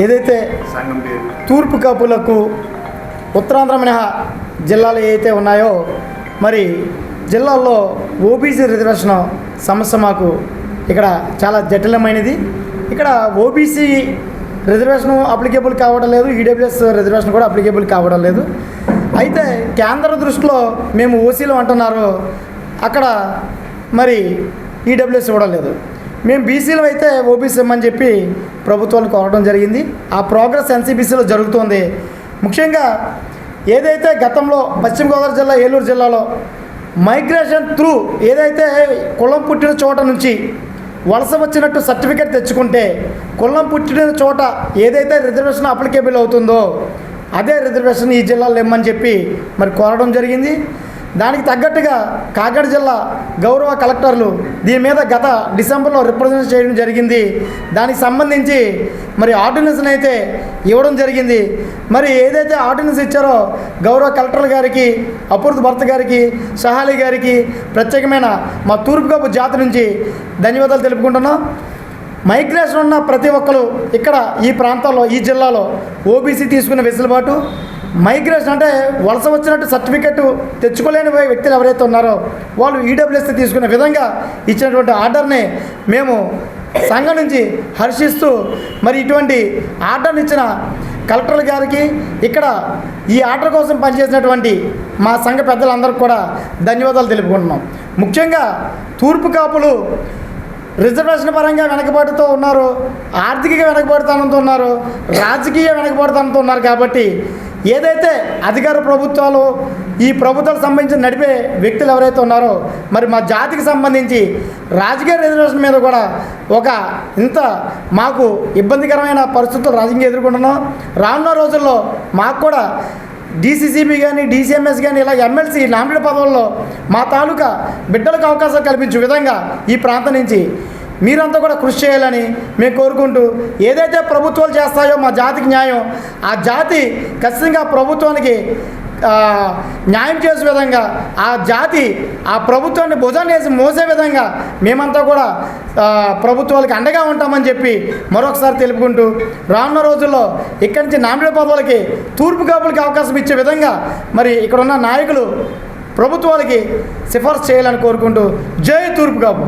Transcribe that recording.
ఏదైతే తూర్పు కాపులకు ఉత్తరాంధ్ర మినహా జిల్లాలు ఏవైతే ఉన్నాయో మరి జిల్లాల్లో ఓబీసీ రిజర్వేషన్ సమస్య మాకు ఇక్కడ చాలా జటిలమైనది. ఇక్కడ ఓబీసీ రిజర్వేషన్ అప్లికేబుల్ కావడం లేదు, ఈడబ్ల్యూఎస్ రిజర్వేషన్ కూడా అప్లికేబుల్ కావడం లేదు. అయితే కేంద్ర దృష్టిలో మేము ఓసీలు అంటున్నారు, అక్కడ మరి ఈడబ్ల్యూఎస్ ఇవ్వడం లేదు. మేము బీసీలు అయితే ఓబీసీ ఇమ్మని చెప్పి ప్రభుత్వాన్ని కోరడం జరిగింది. ఆ ప్రోగ్రెస్ ఎన్సీబీసీలో జరుగుతుంది. ముఖ్యంగా ఏదైతే గతంలో పశ్చిమ గోదావరి జిల్లా, ఏలూరు జిల్లాలో మైగ్రేషన్ త్రూ ఏదైతే కులం పుట్టిన చోట నుంచి వలస వచ్చినట్టు సర్టిఫికేట్ తెచ్చుకుంటే కులం పుట్టిన చోట ఏదైతే రిజర్వేషన్ అప్లికేబుల్ అవుతుందో అదే రిజర్వేషన్ ఈ జిల్లాలో ఇమ్మని చెప్పి మరి కోరడం జరిగింది. దానికి తగ్గట్టుగా కాకినాడ జిల్లా గౌరవ కలెక్టర్లు దీని మీద గత డిసెంబర్లో రిప్రజెంట్ చేయడం జరిగింది. దానికి సంబంధించి మరి ఆర్డినెన్స్ని అయితే ఇవ్వడం జరిగింది. మరి ఏదైతే ఆర్డినెన్స్ ఇచ్చారో గౌరవ కలెక్టర్ గారికి, అపూర్వ భర్త గారికి, సహాలి గారికి ప్రత్యేకమైన మా తూర్పుగోపు జాతి నుంచి ధన్యవాదాలు తెలుపుకుంటున్నాం. మైగ్రేషన్ ఉన్న ప్రతి ఒక్కరు ఇక్కడ ఈ ప్రాంతాల్లో, ఈ జిల్లాలో ఓబీసీ తీసుకునే వెసులుబాటు, మైగ్రేషన్ అంటే వలస వచ్చినట్టు సర్టిఫికెట్ తెచ్చుకోలేని వ్యక్తులు ఎవరైతే ఉన్నారో వాళ్ళు ఈడబ్ల్యూఎస్ తీసుకునే విధంగా ఇచ్చినటువంటి ఆర్డర్ని మేము సంఘం నుంచి హర్షిస్తూ మరి ఇటువంటి ఆర్డర్ని ఇచ్చిన కలెక్టర్ గారికి, ఇక్కడ ఈ ఆర్డర్ కోసం పనిచేసినటువంటి మా సంఘ పెద్దలందరికీ కూడా ధన్యవాదాలు తెలుపుకుంటున్నాం. ముఖ్యంగా తూర్పు కాపులు రిజర్వేషన్ పరంగా వెనకబడుతూ ఉన్నారు, ఆర్థికంగా వెనకబడుతూ ఉన్నారు, రాజకీయ వెనకబడుతూ ఉన్నారు. కాబట్టి ఏదైతే అధికార ప్రభుత్వాలు, ఈ ప్రభుత్వాలకు సంబంధించి నడిపే వ్యక్తులు ఎవరైతే ఉన్నారో మరి మా జాతికి సంబంధించి రాజకీయ రిజర్వేషన్ మీద కూడా ఒక ఇంత మాకు ఇబ్బందికరమైన పరిస్థితులు రాజకీయ ఎదుర్కొంటున్నాం. రానున్న రోజుల్లో మాకు కూడా డీసీసీబీ కానీ, డీసీఎంఎస్ కానీ, ఇలా ఎమ్మెల్సీ నామినేట్ పదవుల్లో మా తాలూకా బిడ్డలకు అవకాశం కల్పించే విధంగా ఈ ప్రాంతం నుంచి మీరంతా కూడా కృషి చేయాలని మేము కోరుకుంటూ, ఏదైతే ప్రభుత్వాలు చేస్తాయో మా జాతికి న్యాయం, ఆ జాతి ఖచ్చితంగా ప్రభుత్వానికి న్యాయం చేసే విధంగా, ఆ జాతి ఆ ప్రభుత్వాన్ని భుజాన్ని వేసి మోసే విధంగా మేమంతా కూడా ప్రభుత్వాలకి అండగా ఉంటామని చెప్పి మరొకసారి తెలుపుకుంటూ, రానున్న రోజుల్లో ఇక్కడి నుంచి నామినేట్ పదవులకి తూర్పు కాపులకి అవకాశం ఇచ్చే విధంగా మరి ఇక్కడ ఉన్న నాయకులు ప్రభుత్వాలకి సిఫార్సు చేయాలని కోరుకుంటూ, జై తూర్పు కాపు.